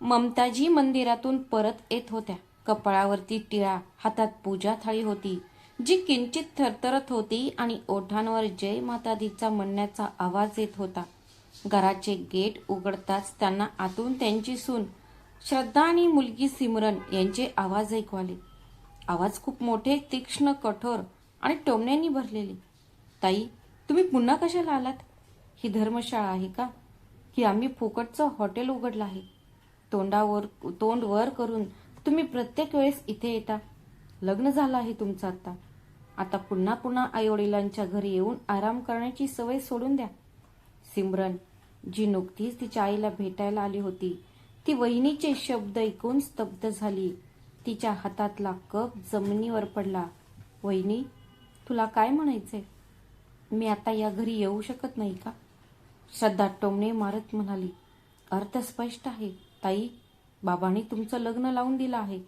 ममताजी मंदिरातून परत येत होत्या. कपाळावरती टिळा, हातात पूजा थाळी होती, जी किंचित थरथरत होती आणि ओठांवर जय माता दीचा म्हणण्याचा आवाज येत होता. घराचे गेट उघडताच त्यांना आतून त्यांची सून श्रद्धा आणि मुलगी सिमरन यांचे आवाज ऐकू आले. आवाज खूप मोठे, तीक्ष्ण, कठोर आणि टोमण्यांनी भरलेले. ताई, तुम्ही पुन्हा कशाला आलात? ही धर्मशाळा आहे का, की आम्ही फुकटचं हॉटेल उघडलं आहे? तोंड वर करून तुम्ही प्रत्येक वेळेस इथे येता. लग्न झालं आहे तुमचं आता. आता पुन्हा पुन्हा आईवडिलांच्या घरी येऊन आराम करण्याची सवय सोडून द्या. सिमरन, जी नुकतीच तिच्या आईला भेटायला आली होती, ती वहिनीचे शब्द ऐकून स्तब्ध झाली. तिच्या हातातला कप जमिनीवर पडला. वहिनी, तुला काय म्हणायचंय? मी आता या घरी येऊ शकत नाही का? श्रद्धा टोमणे मारत म्हणाली. अर्थ स्पष्ट आहे ताई. बाबांनी तुमचं लग्न लावून दिलं आहे.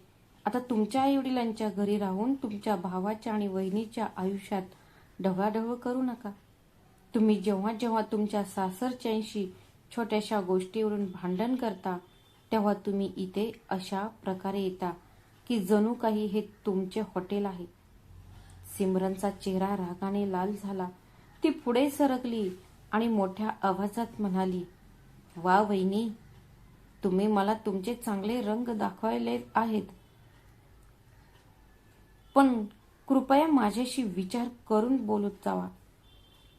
आता तुमच्या आईवडिलांच्या घरी राहून तुमच्या भावाच्या आणि वहिनीच्या आयुष्यात ढवळाढवळ करू नका. तुम्ही जेव्हा जेव्हा तुमच्या सासरच्यांशी छोट्याशा गोष्टीवरून भांडण करता, तेव्हा तुम्ही इथे अशा प्रकारे येता की जणू काही हे तुमचे हॉटेल आहे. सिमरनचा चेहरा रागाने लाल झाला. ती पुढे सरकली आणि मोठ्या आवाजात म्हणाली, वा वहिनी, तुम्ही मला तुमचे चांगले रंग दाखवायले आहेत, पण कृपया माझ्याशी विचार करून बोलत जावा.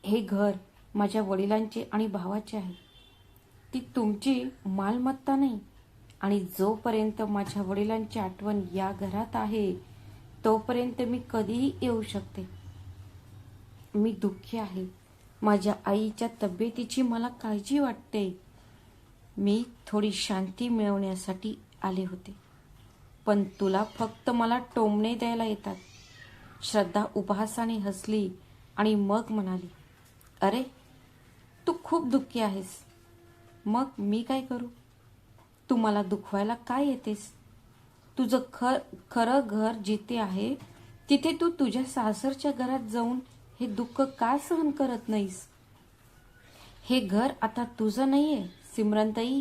हे घर माझ्या वडिलांचे आणि भावाचे आहे. ती तुमची मालमत्ता नाही. आणि जोपर्यंत माझ्या वडिलांची आठवण या घरात आहे, तोपर्यंत मी कधीही येऊ शकते. मी दुःखी आहे. माझ्या आईच्या तब्येतीची मला काळजी वाटते. मी थोडी शांती मिळवण्यासाठी आले होते. पण तुला फक्त मला टोमणे द्यायला येतात. श्रद्धा उपहासाने हसली आणि मग म्हणाली, अरे, तू खूप दुःखी आहेस. मग मी काय करू? तू मला दुखवायला काय येतेस? तुझं खरं घर जिथे आहे, तिथे तू तुझ्या सासरच्या घरात जाऊन हे दुःख का सहन करत नाहीस? हे घर आता तुझं नाहीये सिमरनताई,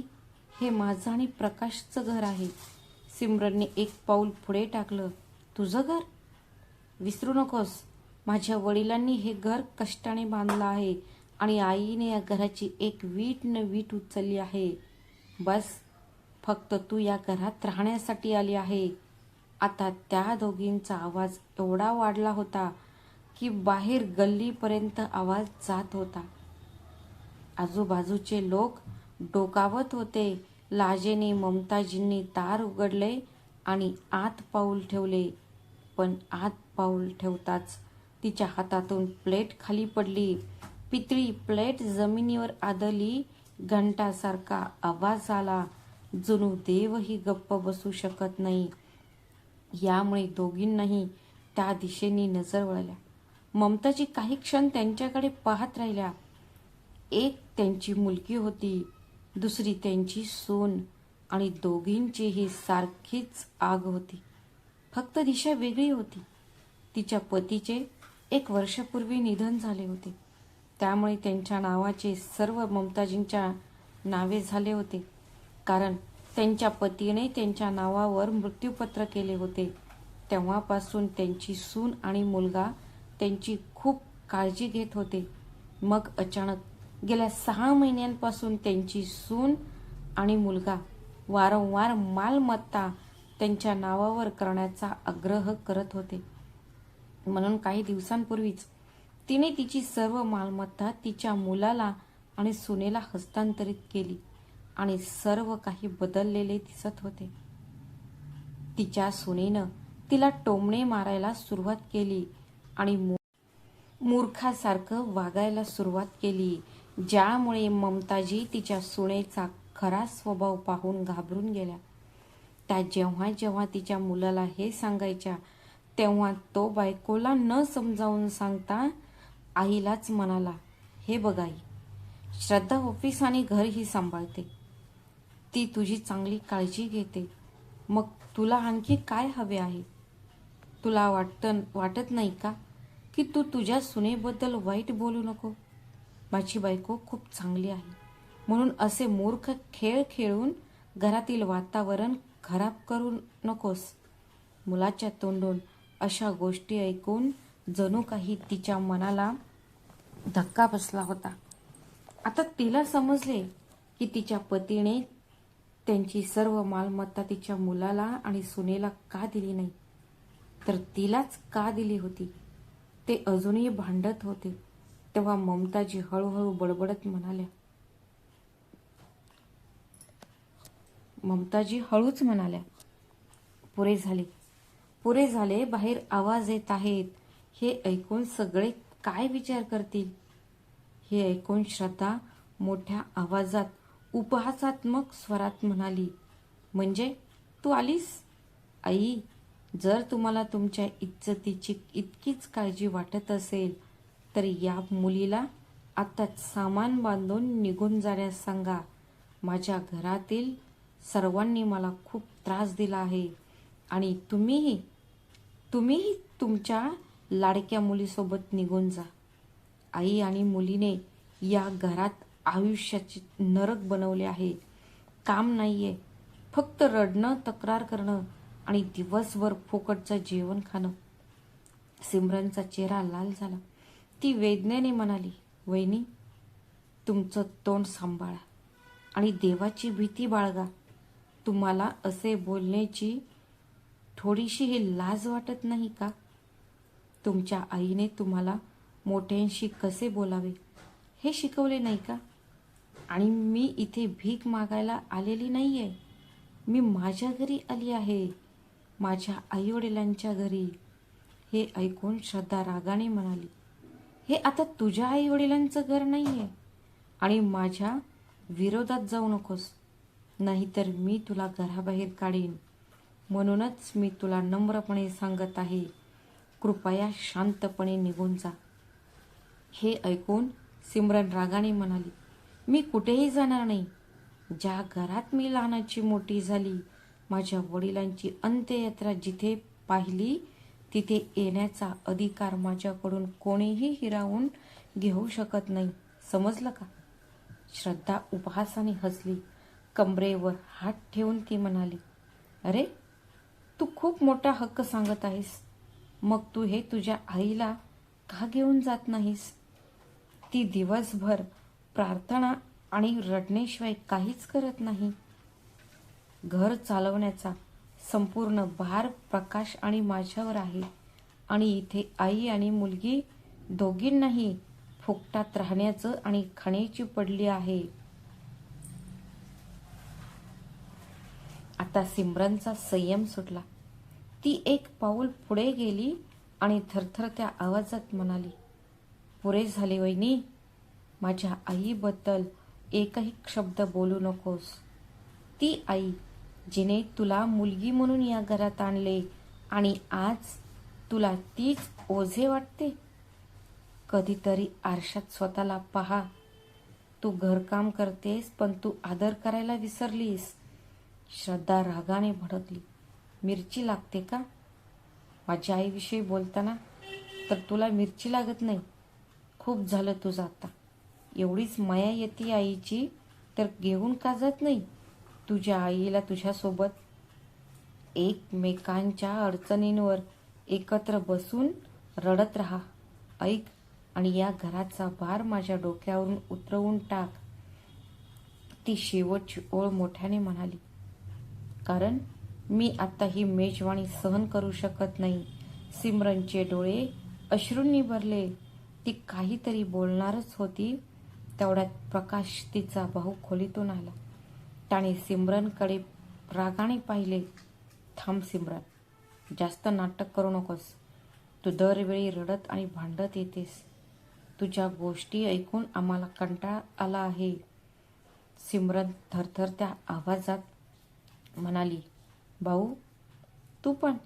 हे माझं आणि प्रकाशचं घर आहे. सिमरनने एक पाऊल पुढे टाकलं. तुझं घर? विसरू नकोस, माझ्या वडिलांनी हे घर कष्टाने बांधलं आहे आणि आईने या घराची एक वीट न वीट उचलली आहे. बस, फक्त तू या घरात राहण्यासाठी आली आहे. आता त्या दोघींचा आवाज एवढा वाढला होता की बाहेर गल्लीपर्यंत आवाज जात होता. आजूबाजूचे लोक डोकावत होते. लाजेने ममताजींनी दार उघडले आणि आत पाऊल ठेवले. पण आत पाऊल ठेवताच तिच्या हातातून प्लेट खाली पडली. पितळी प्लेट जमिनीवर आदळली. घंटासारखा आवाज आला. जणू देवही गप्प बसू शकत नाही. यामुळे दोघींनाही त्या दिशेने नजर वळल्या. ममताजी काही क्षण त्यांच्याकडे पाहत राहिल्या. एक त्यांची मुलगी होती, दुसरी त्यांची सून, आणि दोघींचीही सारखीच आग होती. फक्त दिशा वेगळी होती. तिच्या पतीचे 1 वर्षापूर्वी निधन झाले होते. त्यामुळे त्यांच्या नावाचे सर्व ममताजींच्या नावे झाले होते, कारण त्यांच्या पतीने त्यांच्या नावावर मृत्यूपत्र केले होते. तेव्हापासून त्यांची सून आणि मुलगा त्यांची खूप काळजी घेत होते. मग अचानक गेल्या 6 महिन्यांपासून त्यांची सून आणि मुलगा वारंवार मालमत्ता त्यांच्या नावावर करण्याचा आग्रह करत होते. म्हणून काही दिवसांपूर्वीच तिने तिची सर्व मालमत्ता तिच्या मुलाला आणि सुनेला हस्तांतरित केली आणि सर्व काही बदललेले दिसत होते. तिच्या सुनेनं तिला टोमणे मारायला सुरुवात केली आणि मूर्खासारखं वागायला सुरुवात केली, ज्यामुळे ममताजी तिच्या सुनेचा खरा स्वभाव पाहून घाबरून गेल्या. त्या जेव्हा जेव्हा तिच्या मुलाला हे सांगायच्या, तेव्हा तो बायकोला न समजावून सांगता आईलाच म्हणाला, हे बघ आई, श्रद्धा ऑफिस आणि घरही सांभाळते. ती तुझी चांगली काळजी घेते. मग तुला आणखी काय हवे आहे? तुला वाटत नाही का की तू तुझ्या सुनेबद्दल वाईट बोलू नको? माझी बायको खूप चांगली आहे, म्हणून असे मूर्ख खेळ खेळून घरातील वातावरण खराब करू नकोस. मुलाच्या तोंडून अशा गोष्टी ऐकून जणू काही तिच्या मनाला धक्का बसला होता. आता तिला समजले की तिच्या पतीने त्यांची सर्व मालमत्ता तिच्या मुलाला आणि सुनेला का दिली नाही, तर तिलाच का दिली होती. ते अजूनही भांडत होते तेव्हा ममताजी हळूहळू बडबडत म्हणाल्या. ममताजी हळूच म्हणाल्या, पुरे झाले, पुरे झाले, बाहेर आवाज येत आहेत. हे ऐकून सगळे काय विचार करतील. हे ऐकून श्रद्धा मोठ्या आवाजात उपहासात्मक स्वरात म्हणाली, म्हणजे तू आलीस? आई, जर तुम्हाला तुमच्या इज्जतीची इतकीच काळजी वाटत असेल तर या मुलीला आत्ताच सामान बांधून निघून जाण्यास सांगा. माझ्या घरातील सर्वांनी मला खूप त्रास दिला आहे आणि तुम्हीही तुमच्या लाडक्या मुलीसोबत निघून जा. आई आणि मुलीने या घरात आयुष्याचे नरक बनवले आहे. काम नाहीये, फक्त रडणं, तक्रार करणं आणि दिवसभर फुकटचं जेवण खाणं. सिमरनचा चेहरा लाल झाला. ती वेदनेने म्हणाली, वहिनी, तुमचं तोंड सांभाळा आणि देवाची भीती बाळगा. तुम्हाला असे बोलण्याची थोडीशीही लाज वाटत नाही का? तुमच्या आईने तुम्हाला मोठ्यांशी कसे बोलावे हे शिकवले नाही का? आणि मी इथे भीक मागायला आलेली नाहीये. मी माझ्या घरी आली आहे, माझ्या आईवडिलांच्या घरी. हे ऐकून श्रद्धा रागाने म्हणाली, हे आता तुझ्या आईवडिलांचं घर नाहीये आणि माझ्या विरोधात जाऊ नकोस, नाहीतर मी तुला घराबाहेर काढीन. म्हणूनच मी तुला नम्रपणे सांगत आहे, कृपया शांतपणे निघून जा. हे ऐकून सिमरन रागाने म्हणाली, मी कुठेही जाणार नाही. ज्या घरात मी लहानाची मोठी झाली, माझ्या वडिलांची अंत्ययात्रा जिथे पाहिली, तिथे येण्याचा अधिकार माझ्याकडून कोणीही हिरावून घेऊ शकत नाही. समजलं का? श्रद्धा उपहासाने हसली. कमरेवर हात ठेवून ती म्हणाली, अरे, तू खूप मोठा हक्क सांगत आहेस. मग तू हे तुझ्या आईला का घेऊन जात नाहीस? ती दिवसभर प्रार्थना आणि रडण्याशिवाय काहीच करत नाही. घर चालवण्याचा संपूर्ण भार प्रकाश आणि माझ्यावर आहे आणि इथे आई आणि मुलगी दोघींनाही फुकटात राहण्याचं आणि खाण्याची पडली आहे. आता सिमरनचा संयम सुटला. ती एक पाऊल पुढे गेली आणि थरथरत्या आवाजात म्हणाली, पुरे झाले वहिनी. माझ्या आईबद्दल एकही शब्द बोलू नकोस. ती आई जिने तुला मुलगी म्हणून या घरात आणले आणि आज तुला तीच ओझे वाटते. कधीतरी आरशात स्वतःला पहा. तू घरकाम करतेस पण तू आदर करायला विसरलीस. श्रद्धा रागाने भडकली. मिरची लागते का? माझ्या आईविषयी बोलताना तर तुला मिरची लागत नाही. खूप झालं तुझं आता. एवढीच माया येते आईची तर घेऊन का जात नाही तुझ्या आईला तुझ्यासोबत? एकमेकांच्या अडचणींवर एकत्र बसून रडत राहा. ऐक, आणि या घराचा भार माझ्या डोक्यावरून उतरवून टाक. ती शेवटची ओळ मोठ्याने म्हणाली, कारण मी आता ही मेजवानी सहन करू शकत नाही. सिमरनचे डोळे अश्रूंनी भरले. ती काहीतरी बोलणारच होती तेवढ्यात प्रकाश तिचा भाऊ खोलीतून आला. त्याने सिमरनकडे रागाने पाहिले. थांब सिमरन, जास्त नाटक करू नकोस. तू दरवेळी रडत आणि भांडत येतेस. तुझ्या गोष्टी ऐकून आम्हाला कंटाळा आला आहे. सिमरन थरथरत्या आवाजात म्हणाली, भाऊ, तू पण?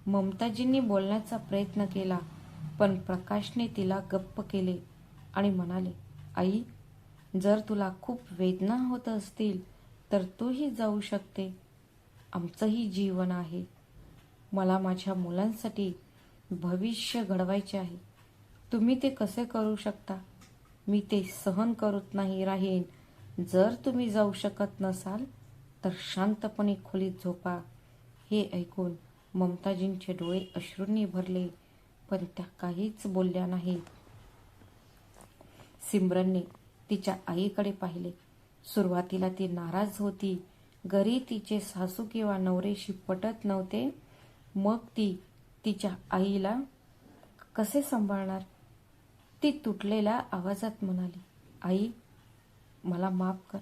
ममताजींनी बोलण्याचा प्रयत्न केला पण प्रकाशने तिला गप्प केले आणि म्हणाले, आई, जर तुला खूप वेदना होत असतील तर तूही जाऊ शकते. आमचंही जीवन आहे. मला माझ्या मुलांसाठी भविष्य घडवायचे आहे. तुम्ही ते कसे करू शकता? मी ते सहन करत नाही राहीन. जर तुम्ही जाऊ शकत नसाल तर शांतपणे खोलीत झोपा. हे ऐकून ममताजींचे डोळे अश्रूंनी भरले, पण त्या काहीच बोलल्या नाहीत. सिमरनने तिच्या आईकडे पाहिले. सुरुवातीला ती नाराज होती. घरी तिचे सासू किंवा नवरेशी पटत नव्हते. मग ती तिच्या आईला कसे सांभाळणार? ती तुटलेल्या आवाजात म्हणाली, आई, मला माफ कर.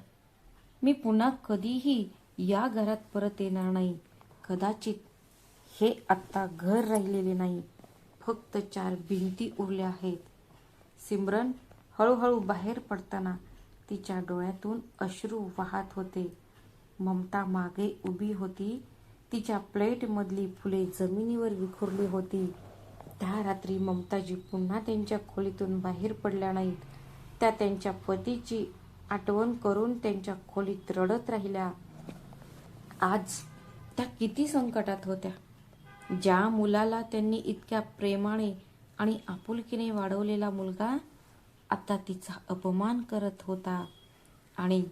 मी पुन्हा कधीही या घरात परत येणार नाही. कदाचित हे आत्ता घर राहिलेले नाही, फक्त 4 भिंती उरल्या आहेत. सिमरन हळूहळू बाहेर पडताना तिच्या डोळ्यातून अश्रू वाहत होते. ममता मागे उभी होती. तिच्या प्लेटमधली फुले जमिनीवर विखुरली होती. त्या रात्री ममताजी पुन्हा त्यांच्या खोलीतून बाहेर पडल्या नाहीत. त्या त्यांच्या पतीची आठवण करून त्यांच्या खोलीत रडत राहिल्या. आज त्या किती संकटात होत्या. ज्या मुलाला त्यांनी इतक्या प्रेमाने आणि आपुलकीने वाढवलेला मुलगा आता तिचा अपमान करत होता आणि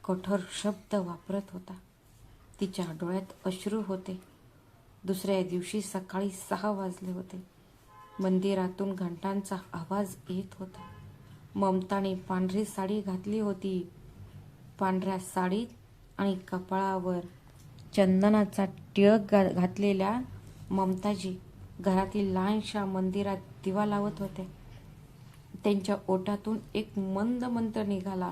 कठोर शब्द वापरत होता. तिच्या डोळ्यात अश्रू होते. दुसऱ्या दिवशी सकाळी 6 वाजले होते. मंदिरातून घंटांचा आवाज येत होता. ममताने पांढरी साडी घातली होती. पांढऱ्या साडीत आणि कपाळावर चंदनाचा टिळक घातलेल्या ममताजी घरातील लहानशा मंदिरात दिवा लावत होत्या. त्यांच्या ओठातून एक मंद मंत्र निघाला,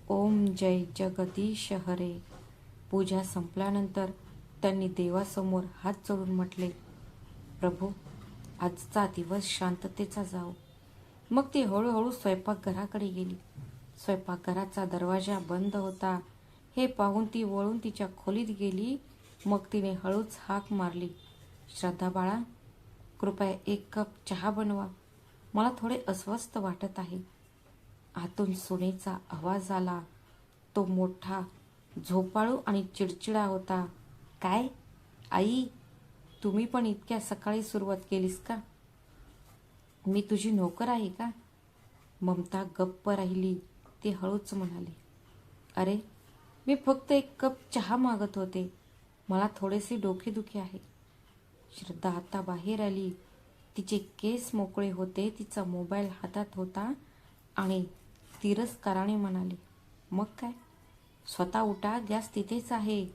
ओम जय जगदीश हरे. पूजा संपल्यानंतर त्यांनी देवासमोर हात जोडून म्हटले, प्रभू, आजचा दिवस शांततेचा जाओ. मग ती हळूहळू स्वयंपाकघराकडे गेली. स्वयंपाकघराचा दरवाजा बंद होता. हे पाहून ती वळून तिच्या खोलीत गेली. मग तिने हळूच हाक मारली, श्रद्धा बाळा, कृपया 1 कप चहा बनवा. मला थोडे अस्वस्थ वाटत आहे. आतून सुनेचा आवाज आला. तो मोठा, झोपाळू आणि चिडचिडा होता. काय आई, तुम्ही पण इतक्या सकाळी सुरुवात केलीस का? मी तुझी नोकर आहे का? ममता गप्प राहिली. ती हळूच म्हणाली, अरे, मी फक्त 1 कप चहा मागत होते. मला थोडेसे डोकेदुखी आहे. श्रद्धा आता बाहेर आली. तिचे केस मोकळे होते. तिचा मोबाईल हातात होता आणि तिरस्काराने म्हणाली, मग काय? स्वतः उठा, गॅस तिथेच आहे.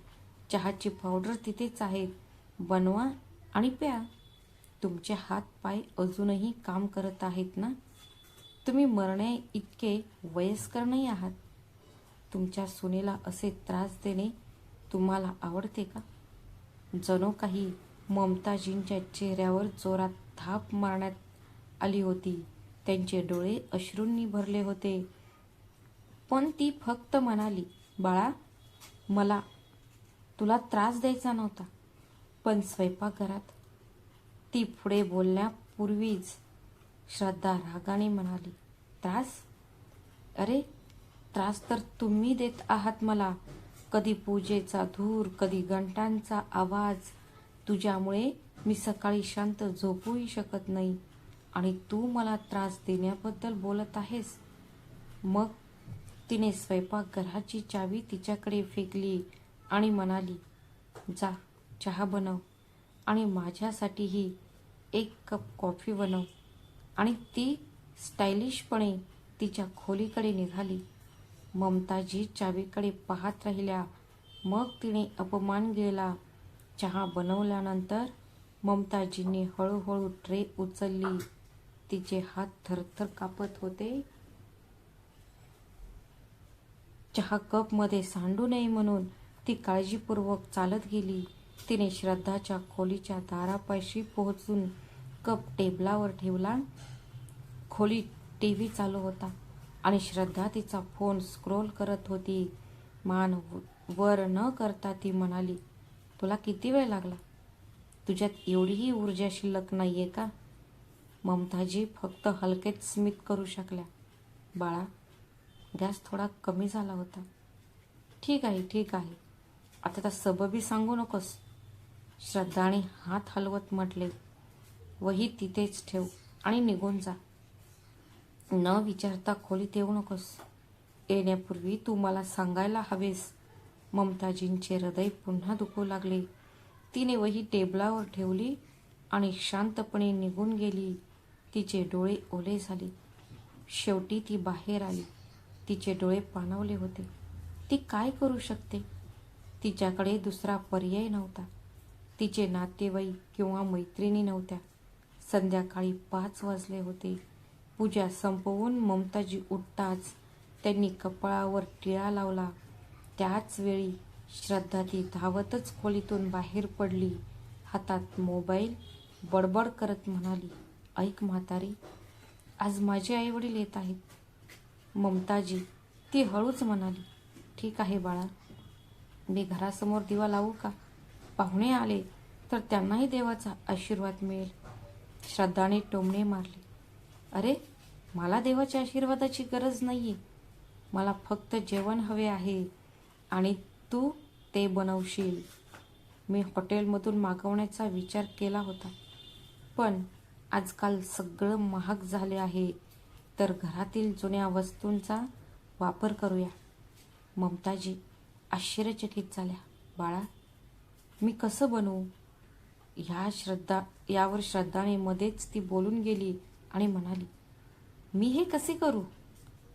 चहाची पावडर तिथेच आहे. बनवा आणि प्या. तुमचे हात पाय अजूनही काम करत आहेत ना? तुम्ही मरणे इतके वयस्कर नाही आहात. तुमच्या सुनेला असे त्रास देणे तुम्हाला आवडते का? जणू काही ममताजींच्या चेहऱ्यावर जोरात थाप मारण्यात आली होती. त्यांचे डोळे अश्रूंनी भरले होते. पण ती फक्त म्हणाली, बाळा, मला तुला त्रास द्यायचा नव्हता. पण स्वयंपाकघरात. ती पुढे बोलण्यापूर्वीच श्रद्धा रागाने म्हणाली, त्रास? अरे, त्रास तर तुम्ही देत आहात मला. कधी पूजेचा धूर, कधी घंटांचा आवाज. तुझ्यामुळे मी सकाळी शांत झोपूही शकत नाही आणि तू मला त्रास देण्याबद्दल बोलत आहेस. मग तिने स्वयंपाकघराची चावी तिच्याकडे फेकली आणि म्हणाली, जा, चहा बनव आणि माझ्यासाठीही 1 कप कॉफी बनव. आणि ती स्टायलिशपणे तिच्या खोलीकडे निघाली. ममताजी चावीकडे पाहत राहिल्या. मग तिने अपमान गेला. चहा बनवल्यानंतर ममताजींनी हळूहळू ट्रे उचलली. तिचे हात थरथर कापत होते. चहा कपमध्ये सांडू नये म्हणून ती काळजीपूर्वक चालत गेली. तिने श्रद्धाच्या खोलीच्या दारापाशी पोहोचून कप टेबलावर ठेवला. खोलीत टीव्ही चालू होता आणि श्रद्धा तिचा फोन स्क्रोल करत होती. मान वर न करता ती म्हणाली, तुला किती वेळ लागला? तुझ्यात एवढीही ऊर्जा शिल्लक नाहीये का? ममताजी फक्त हलकेच स्मित करू शकल्या. बाळा, गॅस थोडा कमी झाला होता. ठीक आहे, ठीक आहे. आता तर सबबी सांगू नकोस. श्रद्धाने हात हलवत म्हटले, वही तिथेच ठेव आणि निघून जा. न विचारता खोलीत येऊ नकोस. येण्यापूर्वी तू मला सांगायला हवेस. ममताजींचे हृदय पुन्हा दुखू लागले. तिने वही टेबलावर ठेवली आणि शांतपणे निघून गेली. तिचे डोळे ओले झाले. शेवटी ती बाहेर आली. तिचे डोळे पाणावले होते. ती काय करू शकते? तिच्याकडे दुसरा पर्याय नव्हता. तिचे नातेवाईक किंवा मैत्रिणी नव्हत्या. संध्याकाळी 5 वाजले होते. पूजा संपवून ममताजी उठताच त्यांनी कपाळावर टिळा लावला. त्याच वेळी श्रद्धा ती धावतच खोलीतून बाहेर पडली. हातात मोबाईल, बडबड करत म्हणाली, ऐक म्हातारी, आज माझे आईवडील येत आहेत. ममताजी, ती हळूच म्हणाली, ठीक आहे बाळा, मी घरासमोर दिवा लावू का? पाहुणे आले तर त्यांनाही देवाचा आशीर्वाद मिळेल. श्रद्धाने टोमणे मारले. अरे, मला देवाच्या आशीर्वादाची गरज नाहीये. मला फक्त जेवण हवे आहे आणि तू ते बनवशील. मी हॉटेलमधून मागवण्याचा विचार केला होता, पण आजकाल सगळं महाग झाले आहे, तर घरातील जुन्या वस्तूंचा वापर करूया. ममताजी आश्चर्यचकित झाल्या. बाळा, मी कसं बनवू? यावर श्रद्धाने मध्येच ती बोलून गेली आणि म्हणाली, मी हे कसे करू?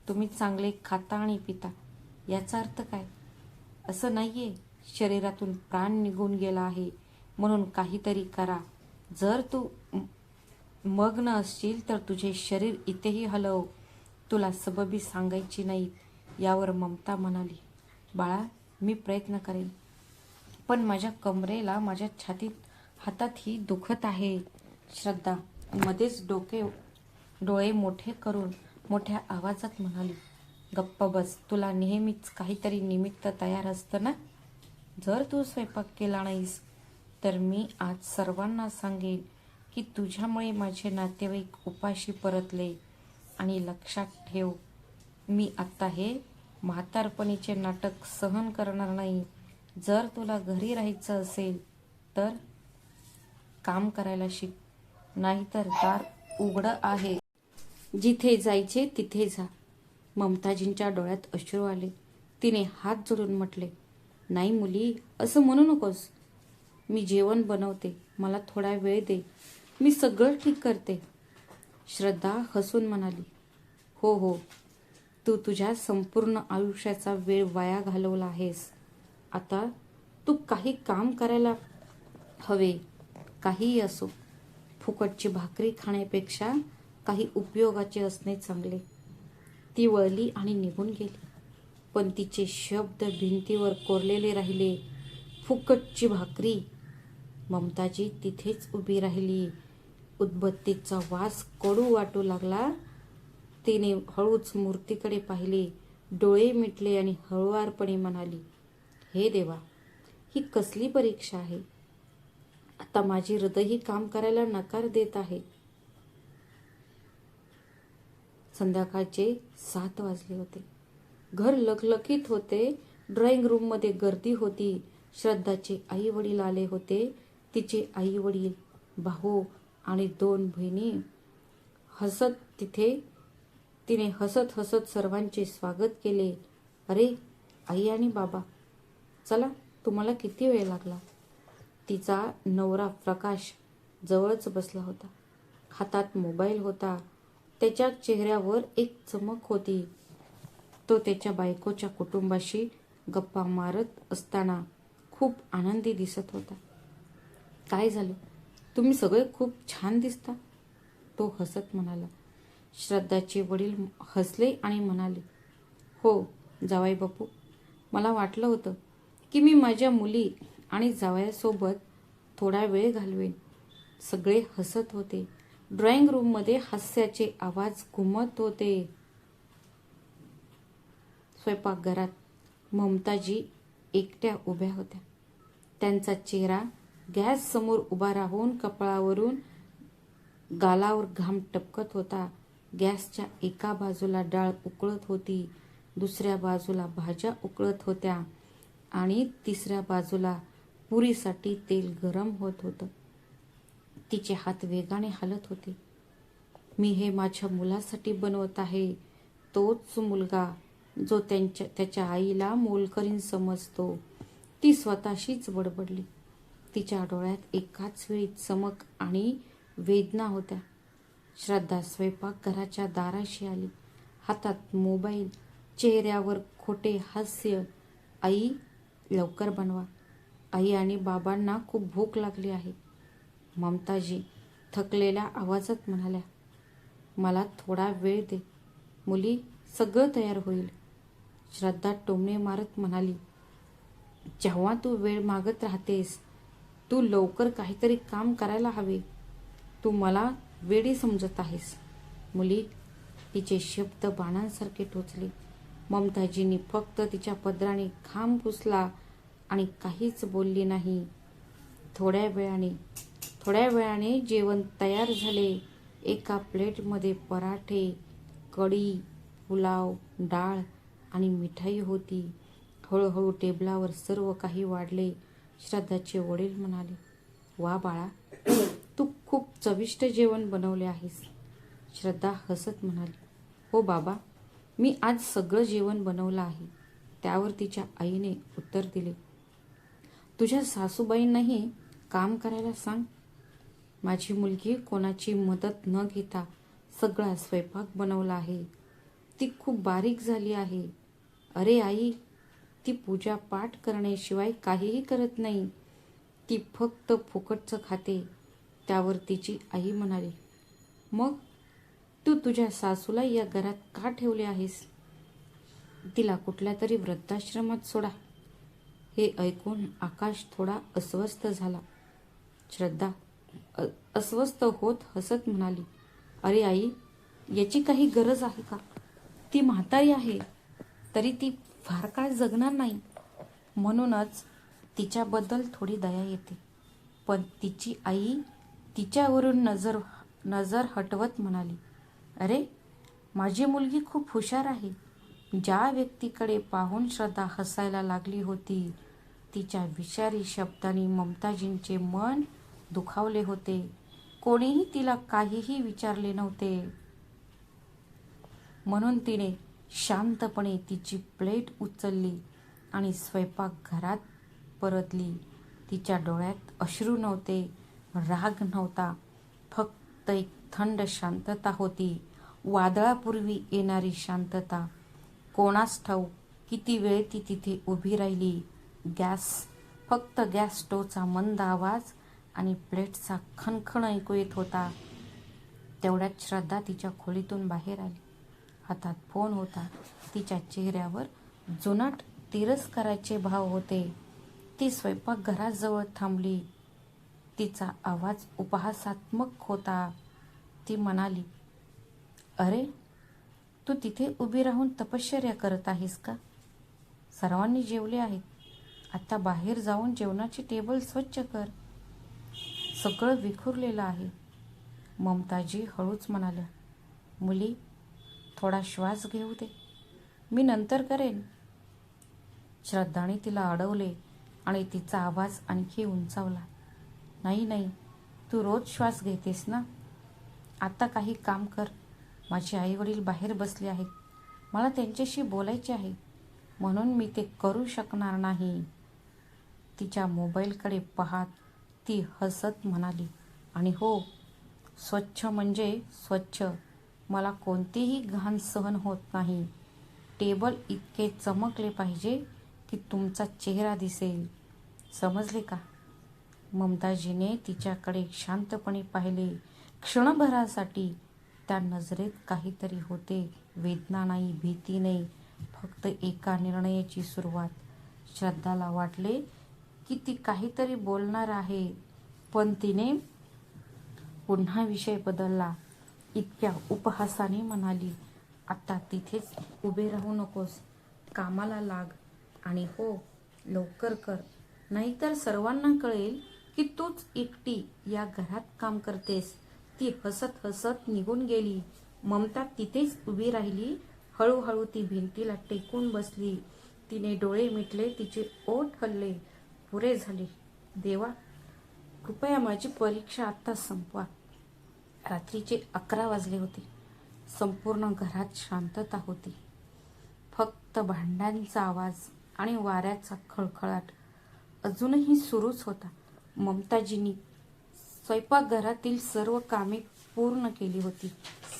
तुम्ही चांगले खाता आणि पिता, याचा अर्थ काय? असं नाहीये शरीरातून प्राण निघून गेला आहे म्हणून काहीतरी करा. जर तू मग्न असशील तर तुझे शरीर इथेही हलव. तुला सबबी सांगायची नाहीत. यावर ममता म्हणाली, बाळा, मी प्रयत्न करेन, पण माझ्या कमरेला, माझ्या छातीत, हातातही दुखत आहे. श्रद्धा मध्येच डोळे मोठे करून मोठ्या आवाजात म्हणाली, गप्प बस. तुला नेहमीच काहीतरी निमित्त तयार असतं ना. जर तू स्वयंपाक केला नाहीस तर मी आज सर्वांना सांगेन की तुझ्यामुळे माझे नातेवाईक उपाशी परतले. आणि लक्षात ठेव, मी आत्ता हे म्हातारपणीचे नाटक सहन करणार नाही. जर तुला घरी राहायचं असेल तर काम करायला शिक, नाहीतर दार उघडं आहे. जिथे जायचे तिथे जा. ममताजींच्या डोळ्यात अश्रू आले. तिने हात जोडून म्हटले, नाही मुली, असं म्हणू नकोस. मी जेवण बनवते, मला थोडा वेळ दे, मी सगळं ठीक करते. श्रद्धा हसून म्हणाली, हो हो, तू तुझ्या संपूर्ण आयुष्याचा वेळ वाया घालवला आहेस. आता तू काही काम करायला हवे. काहीही असो, फुकटची भाकरी खाण्यापेक्षा काही उपयोगाचे असणे चांगले. ती वळली आणि निघून गेली, पण तिचे शब्द भिंतीवर कोरलेले राहिले. फुकटची भाकरी. ममताजी तिथेच उभी राहिली. उदबत्तीचा वास कडू वाटू लागला. तिने हळूच मूर्तीकडे पाहिले, डोळे मिटले आणि हळुवारपणे म्हणाली, हे देवा, ही कसली परीक्षा आहे? आता माझे हृदयही काम करायला नकार देत आहे. संध्याकाळचे 7 वाजले होते. घर लखलखीत होते. ड्रॉइंग रूममध्ये गर्दी होती. श्रद्धाचे आई वडील आले होते. तिचे आई वडील, भाऊ आणि 2 बहिणी तिने हसत हसत सर्वांचे स्वागत केले. अरे आई आणि बाबा, चला, तुम्हाला किती वेळ लागला? तिचा नवरा प्रकाश जवळच बसला होता. हातात मोबाईल होता. त्याच्या चेहऱ्यावर एक चमक होती. तो त्याच्या बायकोच्या कुटुंबाशी गप्पा मारत असताना खूप आनंदी दिसत होता. काय झालं? तुम्ही सगळे खूप छान दिसता, तो हसत म्हणाला. श्रद्धाचे वडील हसले आणि म्हणाले, हो जावई बापू, मला वाटलं होतं की मी माझ्या मुली आणि जावयासोबत थोडा वेळ घालवेन. सगळे हसत होते. ड्रॉइंग रूममध्ये हास्याचे आवाज घुमत होते. स्वयंपाकघरात ममताजी एकट्या उभ्या होत्या. त्यांचा चेहरा गॅस समोर उभा राहून कपाळावरून गालावर घाम टपकत होता. गॅसच्या एका बाजूला डाळ उकळत होती, दुसऱ्या बाजूला भाज्या उकळत होत्या आणि तिसऱ्या बाजूला पुरीसाठी तेल गरम होत होतं. तिचे हात वेगाने हलत होते. मी हे माझ्या मुलासाठी बनवत आहे. तोच मुलगा जो त्याच्या आईला मोलकरीण समजतो. ती स्वतःशीच बडबडली. तिच्या डोळ्यात एकाच वेळी चमक आणि वेदना होत्या. श्रद्धा स्वयंपाकघराच्या दाराशी आली. हातात मोबाईल, चेहऱ्यावर खोटे हास्य. आई, लवकर बनवा. आई आणि बाबांना खूप भूक लागली आहे. ममताजी थकलेल्या आवाजात म्हणाल्या. मला थोडा वेळ दे मुली, सगळं तयार होईल. श्रद्धा टोमणे मारत म्हणाली. जेव्हा तू वेळ मागत राहतेस, तू लवकर काहीतरी काम करायला हवे. तू मला वेडी समजत आहेस. मुली, तिचे शब्द बाणांसारखे टोचले. ममताजींनी फक्त तिच्या पदराने घाम पुसला आणि काहीच बोलली नाही. थोड्या वेळाने जेवण तयार झाले. एका प्लेटमध्ये पराठे, कढी, पुलाव, डाळ आणि मिठाई होती. हळूहळू टेबलावर सर्व काही वाढले. श्रद्धाचे वडील म्हणाले, वा बाळा, तू खूप चविष्ट जेवण बनवले आहेस. श्रद्धा हसत म्हणाली, हो बाबा, मी आज सगळं जेवण बनवलं आहे. त्यावर तिच्या आईने उत्तर दिले, तुझ्या सासूबाईंनाही काम करायला सांग. माझी मुलगी कोणाची मदत न घेता सगळा स्वयंपाक बनवला आहे. ती खूप बारीक झाली आहे. अरे आई, ती पूजा पाठ करण्याशिवाय काहीही करत नाही. ती फक्त फुकटचं खाते. त्यावर तिची आई म्हणाली, मग तू तुझ्या सासूला या घरात का ठेवले आहेस? तिला कुठल्या तरी वृद्धाश्रमात सोडा. हे ऐकून आकाश थोडा अस्वस्थ झाला. श्रद्धा अस्वस्थ होत हसत म्हणाली, अरे आई, याची काही गरज आहे का? ती म्हातारी आहे, तरी ती फार काळ जगणार नाही. म्हणूनच तिच्याबद्दल थोडी दया येते. पण तिची आई तिच्यावरून नजर हटवत म्हणाली, अरे, माझी मुलगी खूप हुशार आहे. ज्या व्यक्तीकडे पाहून श्रद्धा हसायला लागली होती, तिच्या विषारी शब्दांनी ममताजींचे मन दुखावले होते. कोणीही तिला काहीही विचारले नव्हते. म्हणून तिने शांतपणे तिची प्लेट उचलली आणि स्वयंपाकघरात परतली. तिच्या डोळ्यात अश्रू नव्हते, राग नव्हता, फक्त एक थंड शांतता होती. वादळापूर्वी येणारी शांतता. कोणास ठाऊक किती वेळ ती तिथे उभी राहिली. फक्त गॅस स्टोव्हचा मंद आवाज आणि प्लेटचा खणखण ऐकू येत होता. तेवढ्यात श्रद्धा तिच्या खोलीतून बाहेर आली. हातात फोन होता. तिच्या चेहऱ्यावर जुनाट तिरस्काराचे भाव होते. ती स्वयंपाकघराजवळ थांबली. तिचा आवाज उपहासात्मक होता. ती म्हणाली, अरे, तू तिथे उभी राहून तपश्चर्या करत आहेस का? सर्वांनी जेवले आहेत. आता बाहेर जाऊन जेवणाची टेबल स्वच्छ कर. सगळं विखुरलेलं आहे. ममताजी हळूच म्हणाल्या, मुली, थोडा श्वास घेऊ दे, मी नंतर करेन. श्रद्धाने तिला अडवले आणि तिचा आवाज आणखी उंचावला, नाही, तू रोज श्वास घेतेस ना. आता काही काम कर. माझे आईवडील बाहेर बसले आहेत. मला त्यांच्याशी बोलायचे आहे, म्हणून मी ते करू शकणार नाही. तिच्या मोबाईलकडे पाहत ती हसत म्हणाली, आणि हो, स्वच्छ म्हणजे स्वच्छ. मला कोणतीही घाण सहन होत नाही. टेबल इतके चमकले पाहिजे की तुमचा चेहरा दिसेल. समजले का? ममताजीने तिच्याकडे शांतपणे पाहिले. क्षणभरासाठी त्या नजरेत काहीतरी होते. वेदना नाही, भीती नाही, फक्त एका निर्णयाची सुरुवात. श्रद्धाला वाटले की ती काहीतरी बोलणार आहे, पण तिने पुन्हा विषय बदलला. इतक्या उपहासाने म्हणाली, आता तिथेच उभे राहू नकोस. कामाला लाग. आणि हो, लवकर कर, नाहीतर सर्वांना कळेल की तूच एकटी या घरात काम करतेस. ती हसत हसत निघून गेली. ममता तिथेच उभी राहिली. हळूहळू ती भिंतीला टेकून बसली. तिने डोळे मिटले, तिचे ओठ हलले. पुरे झाले. देवा, कृपया माझी परीक्षा आता संपवा. रात्रीचे 11 वाजले होते. संपूर्ण घरात शांतता होती. फक्त फक्त भांड्यांचा आवाज आणि वाऱ्याचा खळखळाट अजूनही सुरूच होता. ममताजींनी स्वयंपाकघरातील सर्व कामे पूर्ण केली होती.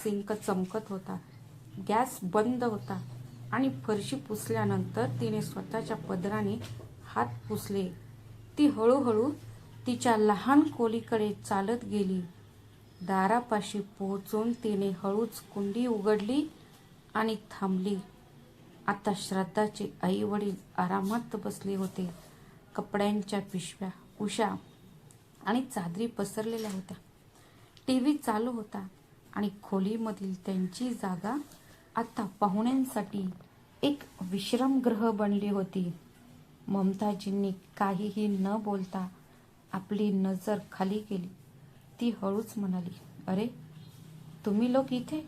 सिंक चमकत होता, गॅस बंद होता आणि फरशी पुसल्यानंतर तिने स्वतःच्या पदराने हात पुसले. ती हळूहळू तिच्या लहान खोलीकडे चालत गेली. दारापाशी पोहोचून तिने हळूच कुंडी उघडली आणि थांबली. आता श्रद्धाचे आई वडील आरामात बसले होते. कपड्यांच्या पिशव्या, उशा आणि चादरी पसरलेल्या होत्या. टीव्ही चालू होता आणि खोलीमधील त्यांची जागा आता पाहुण्यांसाठी एक विश्रामगृह बनली होती. ममताजींनी काहीही न बोलता आपली नजर खाली केली. ती हळूच म्हणाली, "अरे, तुम्ही लोक इथे?"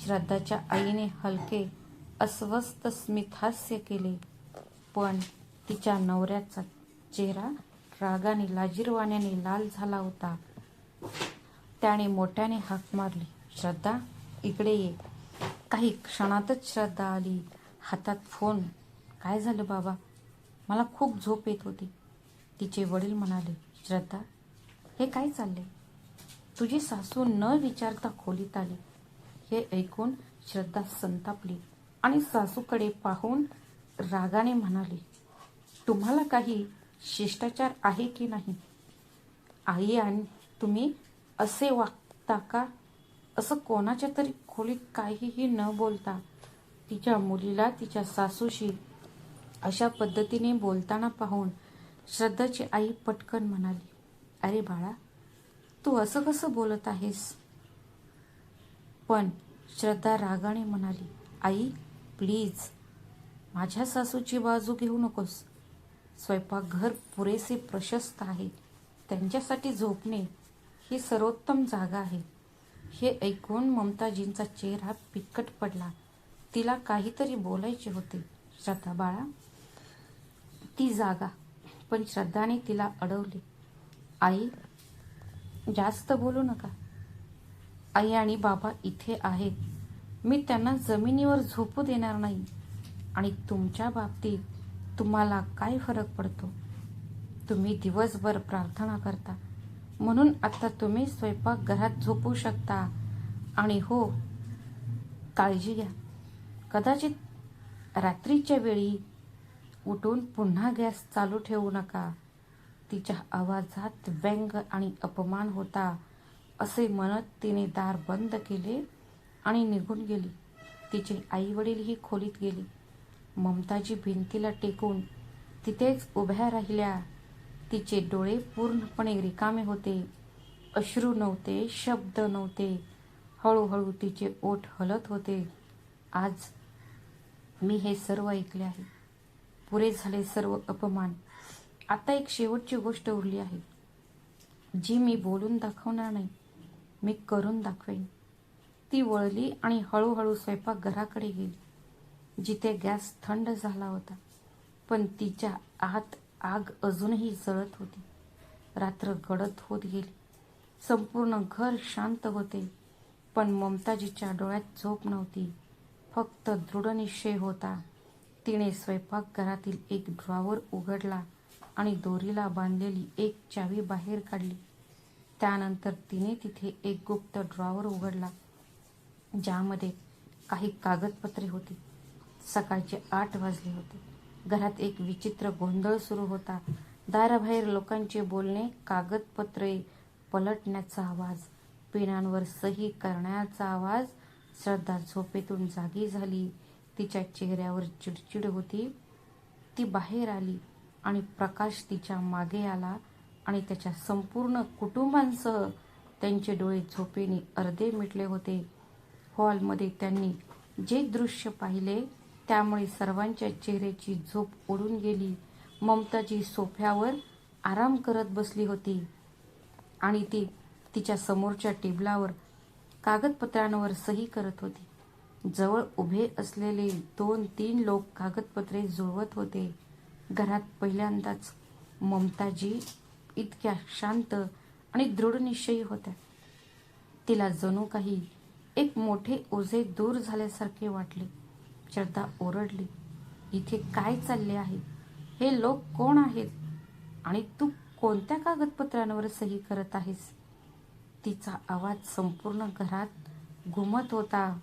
श्रद्धाच्या आईने हलके अस्वस्थ स्मितहास्य केले, पण तिच्या नवऱ्याचा चेहरा रागाने लाजिरवाण्याने लाल झाला होता. त्याने मोठ्याने हाक मारली, "श्रद्धा, इकडे ये." काही क्षणातच श्रद्धा आली, हातात फोन. "काय झालं बाबा? मला खूप झोप येत होती." तिचे वडील म्हणाले, "श्रद्धा, हे काय चालले?" तुझी सासू न विचारता खोलीत आली. हे ऐकून श्रद्धा संतापली आणि सासूकडे पाहून रागाने म्हणाली, "तुम्हाला काही शिष्टाचार आहे की नाही? आई आणि तुम्ही असे वागता का? असं कोणाच्या तरी खोलीत काहीही न बोलता." तिच्या मुलीला तिच्या सासूशी अशा पद्धतीने बोलताना पाहून श्रद्धाची आई पटकन म्हणाली, "अरे बाळा, तू असं कसं बोलत आहेस?" पण श्रद्धा रागाने म्हणाली, "आई, प्लीज, माझ्या सासूची बाजू घेऊ नकोस. स्वयंपाकघर पुरेसे प्रशस्त आहे. त्यांच्यासाठी झोपणे ही सर्वोत्तम जागा आहे." हे ऐकून ममताजींचा चेहरा फिकट पडला. तिला काहीतरी बोलायचे होते. "श्रद्धा बाळा, ती जागा." पण श्रद्धाने तिला अडवले. "आई, जास्त बोलू नका. आई आणि बाबा इथे आहेत. मी त्यांना जमिनीवर झोपू देणार नाही. आणि तुमच्या बाबतीत तुम्हाला काय फरक पडतो? तुम्ही दिवसभर प्रार्थना करता, म्हणून आता तुम्ही स्वयंपाकघरात झोपू शकता. आणि हो, काळजी घ्या. कदाचित रात्रीच्या वेळी उठून पुन्हा गॅस चालू ठेवू नका." तिच्या आवाजात व्यंग आणि अपमान होता. असे म्हणत तिने दार बंद केले आणि निघून गेली. तिचे आई वडीलही खोलीत गेले. ममताजी भिंतीला टेकून तिथेच उभ्या राहिल्या. तिचे डोळे पूर्णपणे रिकामे होते. अश्रू नव्हते, शब्द नव्हते. हळूहळू तिचे ओठ हलत होते. "आज मी हे सर्व ऐकले आहे. पुरे झाले सर्व अपमान. आता एक शेवटची गोष्ट उरली आहे, जी मी बोलून दाखवणार नाही, मी करून दाखवेन." ती वळली आणि हळूहळू स्वयंपाकघराकडे गेली, जिथे गॅस थंड झाला होता, पण तिच्या आत आग अजूनही जळत होती. रात्र गडद होत गेली. संपूर्ण घर शांत होते, पण ममताजीच्या डोळ्यात झोप नव्हती, फक्त दृढनिश्चय होता. तिने स्वयंपाकघरातील एक ड्रॉवर उघडला आणि दोरीला बांधलेली एक चावी बाहेर काढली. त्यानंतर तिने तिथे एक गुप्त ड्रॉवर उघडला, ज्यामध्ये काही कागदपत्रे होती. सकाळचे 8 वाजले होते. घरात एक विचित्र गोंधळ सुरू होता. दाराबाहेर लोकांचे बोलणे, कागदपत्रे पलटण्याचा आवाज, पेनांवर सही करण्याचा आवाज. श्रद्धा झोपेतून जागी झाली. तिच्या चेहऱ्यावर चिडचिड होती. ती बाहेर आली आणि प्रकाश तिच्या मागे आला आणि त्याच्या संपूर्ण कुटुंबांसह त्यांचे डोळे झोपेने अर्धे मिटले होते. हॉलमध्ये त्यांनी जे दृश्य पाहिले त्यामुळे सर्वांच्या चेहऱ्याची झोप उडून गेली. ममताजी सोफ्यावर आराम करत बसली होती आणि ती तिच्या समोरच्या टेबलावर कागदपत्रांवर सही करत होती. जवळ उभे असलेले 2-3 लोक कागदपत्रे जुळवत होते. घरात पहिल्यांदाच ममताजी इतक्या शांत आणि दृढनिश्चयी होत्या. तिला जणू काही एक मोठे ओझे दूर झाल्यासारखे वाटले. श्रद्धा ओरडली, इथे काय चालले आहे? हे लोक कोण आहेत आणि तू कोणत्या कागदपत्रांवर सही करत आहेस? तिचा आवाज संपूर्ण घरात घुमत होता.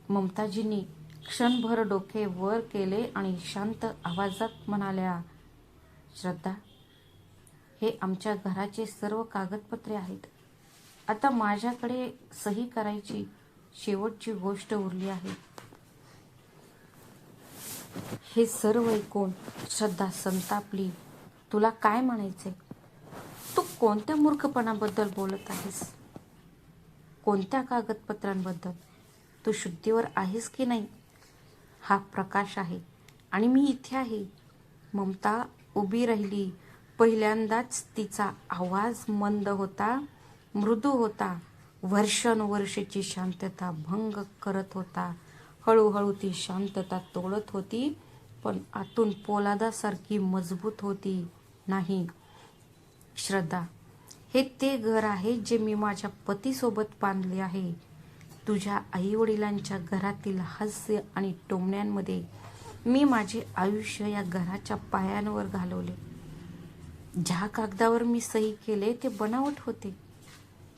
ममताजींनी क्षणभर डोके वर केले आणि शांत आवाजात म्हणाल्या, श्रद्धा, हे आमच्या घराचे सर्व कागदपत्रे आहेत. आता माझ्याकडे सही करायची शेवटची गोष्ट उरली आहे. हे सर्व ऐकून श्रद्धा संतापली. तुला काय म्हणायचे? तू कोणत्या मूर्खपणाबद्दल बोलत आहेस? कोणत्या कागदपत्रांबद्दल? तू शुद्धीवर आहेस की नाही? हा प्रकाश आहे आणि मी इथे आहे. ममता उभी राहिली. पहिल्यांदाच तिचा आवाज मंद होता, मृदू होता, वर्षानुवर्षाची शांतता भंग करत होता. हळूहळू ती शांतता तोडत होती, पण आतून पोलादासारखी मजबूत होती. नाही श्रद्धा, हे ते घर आहे जे मी माझ्या पतीसोबत बांधले आहे. तुझ्या आईवडिलांच्या घरातील हास्य आणि टोमण्यांमध्ये मी माझे आयुष्य या घराच्या पायांवर घालवले. ज्या कागदावर मी सही केले ते बनावट होते.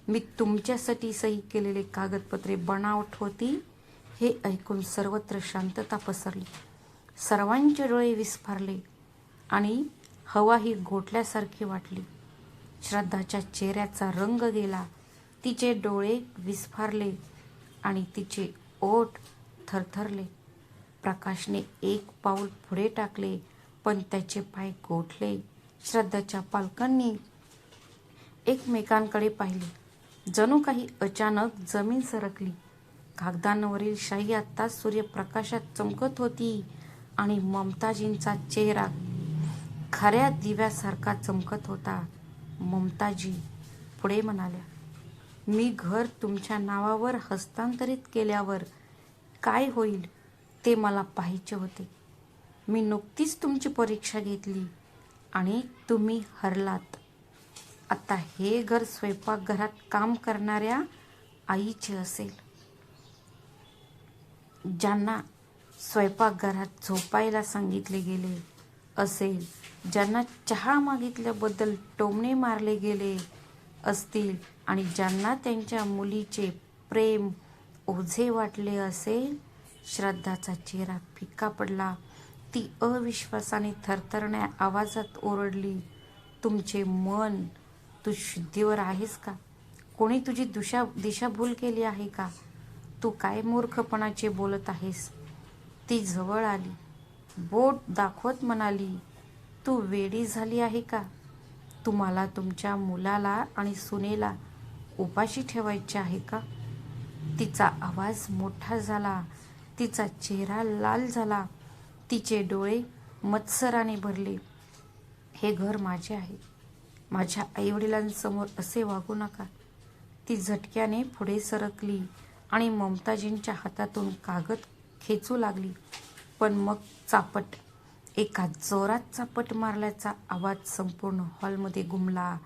मी तुमच्यासाठी सही केलेले कागदपत्रे बनावट होती. हे ऐकून सर्वत्र शांतता पसरली. सर्वांचे डोळे विस्फारले आणि हवा ही गोठल्यासारखी वाटली. श्रद्धाच्या चेहऱ्याचा रंग गेला. तिचे डोळे विस्फारले आणि तिचे ओठ थरथरले. प्रकाशने एक पाऊल पुढे टाकले, पण त्याचे पाय गोठले. श्रद्धाच्या पालकांनी एकमेकांकडे पाहिले. जणू काही अचानक जमीन सरकली. कागदांवरील शाई आता सूर्यप्रकाशात चमकत होती आणि ममताजींचा चेहरा खऱ्या दिव्यासारखा चमकत होता. ममताजी पुढे म्हणाल्या, मी घर तुमच्या नावावर हस्तांतरित केल्यावर काय होईल ते मला पाहायचे होते. मी नुकतीच तुमची परीक्षा घेतली आणि तुम्ही हरलात. आता हे घर स्वयंपाकघरात काम करणाऱ्या आईचे असेल. ज्यांना स्वयंपाकघरात झोपायला सांगितले गेले असेल, ज्यांना चहा मागितल्याबद्दल टोमणे मारले गेले असतील आणि ज्यांना त्यांच्या मुलीचे प्रेम ओझे वाटले असेल. श्रद्धाचा चेहरा फिक्का पडला. ती अविश्वासाने थरथरण्या आवाजात ओरडली, तुमचे मन, तू शुद्धीवर आहेस का? कोणी तुझी दिशाभूल केली आहे का? तू काय मूर्खपणाचे बोलत आहेस? ती जवळ आली, बोट दाखवत म्हणाली, तू वेडी झाली आहे का? तुम्हाला तुमच्या मुलाला आणि सुनेला उपाशी ठेवायचे आहे का? तिचा आवाज मोठा झाला. तिचा चेहरा लाल झाला. तिचे डोळे मत्सराने भरले. हे घर माझे आहे. माझ्या आईवडिलांसमोर असे वागू नका. ती झटक्याने पुढे सरकली आणि ममताजींच्या हातातून कागद खेचू लागली. पण मग चापट, एका जोरात चापट मारल्याचा आवाज संपूर्ण हॉलमध्ये घुमला.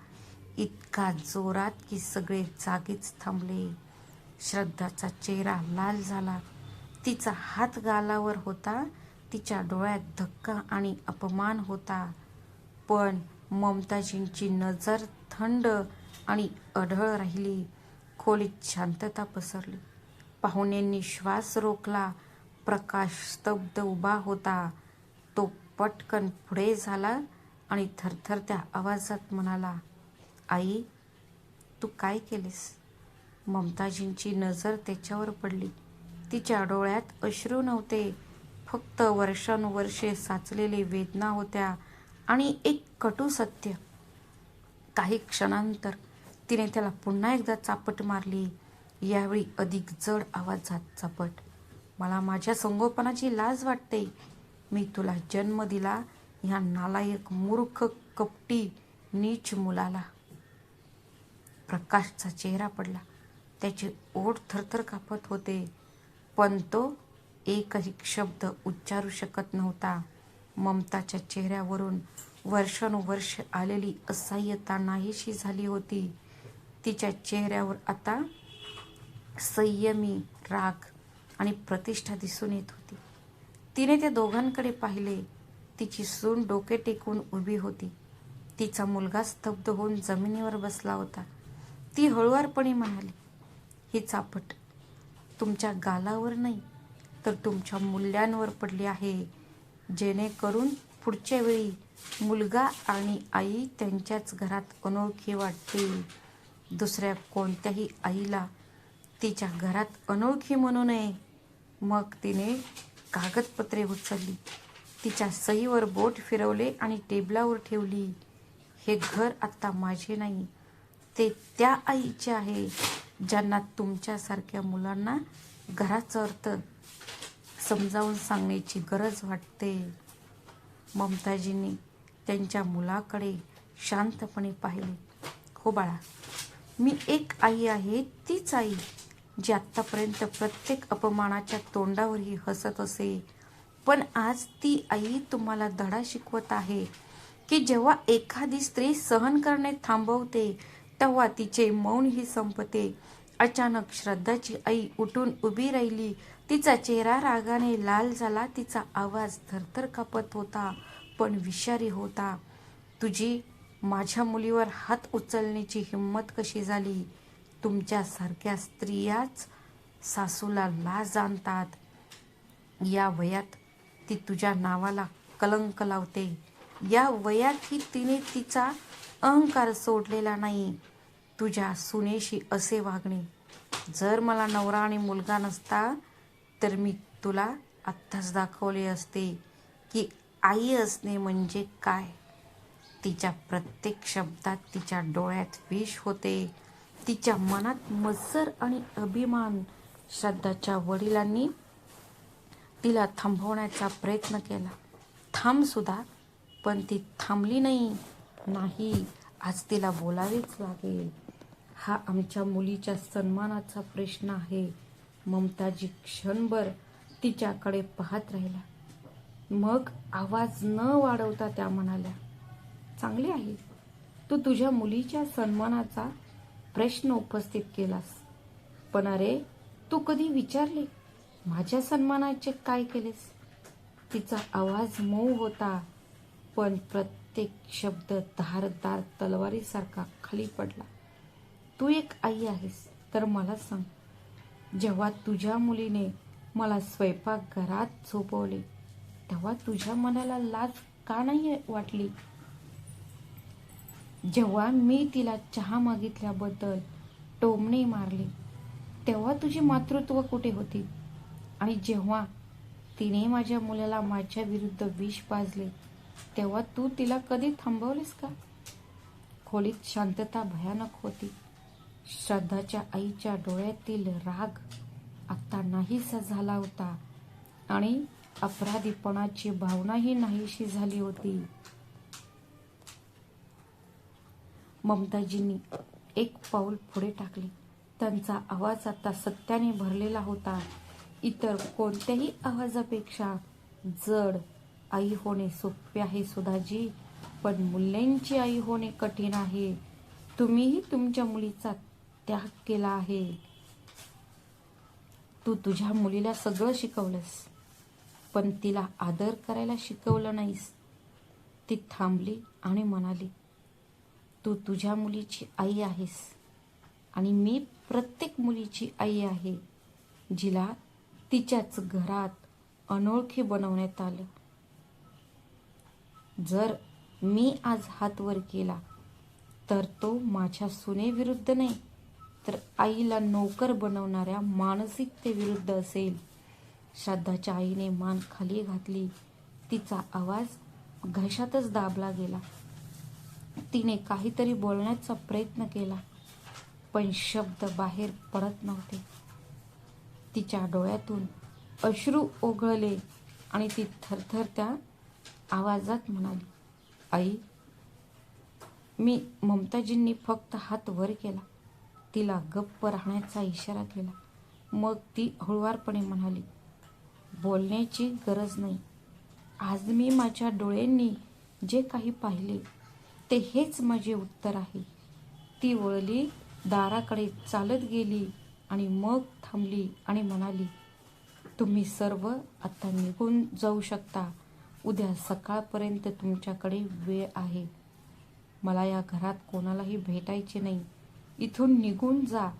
इतका जोरात की सगळे जागीच थांबले. श्रद्धाचा चेहरा लाल झाला. तिचा हात गालावर होता. तिच्या डोळ्यात धक्का आणि अपमान होता. पण ममताजींची नजर थंड आणि अढळ राहिली. खोलीत शांतता पसरली. पाहुण्यांनी श्वास रोखला. प्रकाश स्तब्ध उभा होता. तो पटकन पुढे झाला आणि थरथरत्या आवाजात म्हणाला, आई, तू काय केलेस? ममताजींची नजर त्याच्यावर पडली. तिच्या डोळ्यात अश्रू नव्हते, फक्त वर्षानुवर्षे साचलेली वेदना होत्या आणि एक कटू सत्य. काही क्षणांतर तिने त्याला पुन्हा एकदा चापट मारली. यावेळी अधिक जड आवाजात चापट. मला माझ्या संगोपनाची लाज वाटते. मी तुला जन्म दिला ह्या नालायक, मूर्ख, कपटी, नीच मुलाला. प्रकाशचा चेहरा पडला. त्याचे ओठ थरथर कापत होते, पण तो एकही शब्द उच्चारू शकत नव्हता. ममताच्या चेहऱ्यावरून वर्षानुवर्ष आलेली असह्यता नाहीशी झाली होती. तिच्या चेहऱ्यावर आता संयमी राग आणि प्रतिष्ठा दिसून येत होती. तिने त्या दोघांकडे पाहिले. तिची सून डोके टेकून उभी होती. तिचा मुलगा स्तब्ध होऊन जमिनीवर बसला होता. ती हळुवारपणे म्हणाली, ही चापट तुमच्या गालावर नाही तर तुमच्या मूल्यांवर पडली आहे, जेणेकरून पुढच्या वेळी मुलगा आणि आई त्यांच्याच घरात अनोळखी वाटतील. दुसऱ्या कोणत्याही आईला तिच्या घरात अनोळखी म्हणू नये. मग तिने कागदपत्रे उचलली, तिच्या सहीवर बोट फिरवले आणि टेबलावर ठेवली. हे घर आता माझे नाही, ते त्या आईचे आहे ज्यांना तुमच्यासारख्या मुलांना घराचा अर्थ समजावून सांगण्याची गरज वाटते. ममताजींनी त्यांच्या मुलाकडे शांतपणे पाहिले. हो बाळा, मी एक आई आहे, तीच आई जी आत्तापर्यंत प्रत्येक अपमानाच्या तोंडावरही हसत असे. पण आज ती आई तुम्हाला धडा शिकवत आहे की जेव्हा एखादी स्त्री सहन करणे थांबवते तेव्हा तिचे मौनही संपते. अचानक श्रद्धाची आई उठून उभी राहिली. तिचा चेहरा रागाने लाल झाला. तिचा आवाज थरथर कापत होता पण विषारी होता. तुझी माझ्या मुलीवर हात उचलण्याची हिंमत कशी झाली? तुमच्यासारख्या स्त्रियाच सासूला लाज आणतात. या वयात ती तुझ्या नावाला कलंक लावते. या वयातही तिने तिचा अहंकार सोडलेला नाही. तुझ्या सुनेशी असे वागणे. जर मला नवरा आणि मुलगा नसता तर मी तुला आत्ताच दाखवले असते की आई असणे म्हणजे काय. तिच्या प्रत्येक शब्दात तिच्या डोळ्यात विष होते. तिच्या मनात मत्सर आणि अभिमान. श्रद्धाच्या वडिलांनी तिला थांबवण्याचा प्रयत्न केला. थांब सुधा, पण ती थांबली नाही. नाही, आज तिला बोलावेच लागेल. हा आमच्या मुलीच्या सन्मानाचा प्रश्न आहे. ममताजी क्षणभर तिच्याकडे पाहत राहिल्या. मग आवाज न वाढवता त्या म्हणाल्या, चांगले आहे, तू तुझ्या मुलीच्या सन्मानाचा प्रश्न उपस्थित केलास. पण अरे, तू कधी विचारले माझ्या सन्मानाचे काय केलेस? तिचा आवाज मऊ होता पण प्रत्येक शब्द धारदार तलवारीसारखा खाली पडला. तू एक आई आहेस तर मला सांग, जेव्हा तुझ्या मुलीने मला स्वयंपाकघरात झोपवले तेव्हा तुझ्या मनाला लाज का नाही वाटली? जेव्हा मी तिला चहा मागितल्याबद्दल टोमणे मारले तेव्हा तुझे मातृत्व कुठे होते? आणि जेव्हा तिने माझ्या मुलाला माझ्या विरुद्ध विष पाजले तेव्हा तू तिला कधी थांबवलेस का? खोलीत शांतता भयानक होती. श्रद्धाच्या आईच्या डोळ्यातील राग आता नाहीसा झाला होता आणि अपराधीपणाची भावनाही नाहीशी झाली होती. ममताजींनी एक पाऊल पुढे टाकले. त्यांचा आवाज आता सत्याने भरलेला होता. इतर कोणत्याही आवाजापेक्षा जड. आई होणे सोपे आहे सुधाजी, पण मूल्यांची आई होणे कठीण आहे. तुम्हीही तुमच्या मुलीचा त्याग केला आहे. तू तुझ्या मुलीला सगळं शिकवलंस पण तिला आदर करायला शिकवलं नाहीस. ती थांबली आणि म्हणाली, तू तुझ्या मुलीची आई आहेस आणि मी प्रत्येक मुलीची आई आहे जिला तिच्याच घरात अनोळखी बनवण्यात आलं. जर मी आज हात वर केला तर तो माझ्या सुनेविरुद्ध नाही तर आईला नोकर बनवणाऱ्या मानसिकतेविरुद्ध असेल. श्रद्धाच्या आईने मान खाली घातली. तिचा आवाज घशातच दाबला गेला. तिने काहीतरी बोलण्याचा प्रयत्न केला पण शब्द बाहेर पडत नव्हते. तिच्या डोळ्यातून अश्रू ओघळले आणि ती थरथरत्या आवाजात म्हणाली, आई. ममताजींनी फक्त हात वर केला. तिला गप्प राहण्याचा इशारा केला. मग ती हळुवारपणे म्हणाली, बोलण्याची गरज नाही. आज मी माझ्या डोळ्यांनी जे काही पाहिले ते हेच माझे उत्तर आहे. ती वळली, दाराकडे चालत गेली आणि मग थांबली आणि म्हणाली, तुम्ही सर्व आता निघून जाऊ शकता. उद्या सकाळपर्यंत तुमच्याकडे वेळ आहे. मला या घरात कोणालाही भेटायचे नाही. इथून निघून जा.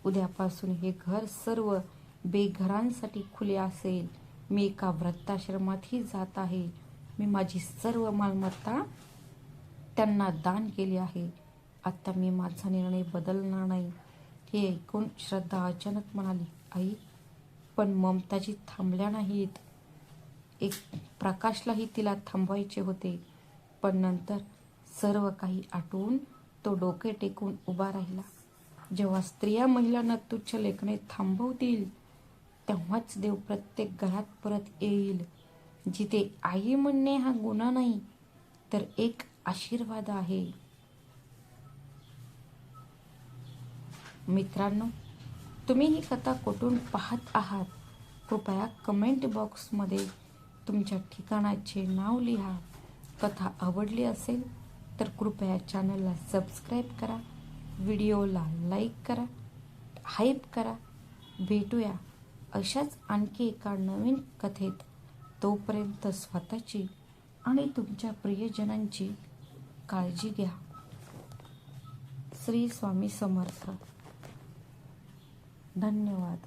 उद्यापासून हे घर सर्व बेघरांसाठी खुले असेल. मी एका वृद्धाश्रमातही जात आहे. मी माझी सर्व मालमत्ता त्यांना दान केली आहे. आता मी माझा निर्णय बदलणार नाही. हे ऐकून श्रद्धा अचानक म्हणाली, आई, पण ममताजी थांबल्या नाहीत. एक प्रकाशलाही तिला थांबवायचे होते, पण नंतर सर्व काही आटवून तो डोके टेकून उभा राहिला. जेव्हा स्त्रिया महिलांना तुच्छ लेखणे थांबवतील, तेव्हाच देव प्रत्येक घरात परत येईल. जिथे आई म्हणणे हा गुन्हा नाही, तर एक आशीर्वाद आहे. मित्रांनो, तुम्ही ही कथा कुठून पाहत आहात? कृपया कमेंट बॉक्समध्ये तुमच्या ठिकाणाचे नाव लिहा. कथा आवडली असेल तर कृपया चॅनलला सबस्क्राईब करा, व्हिडिओला लाईक करा, हाईप करा. भेटूया अशाच आणखी एका नवीन कथेत. तोपर्यंत स्वतःची आणि तुमच्या प्रियजनांची काळजी घ्या. श्री स्वामी समर्थ. धन्यवाद.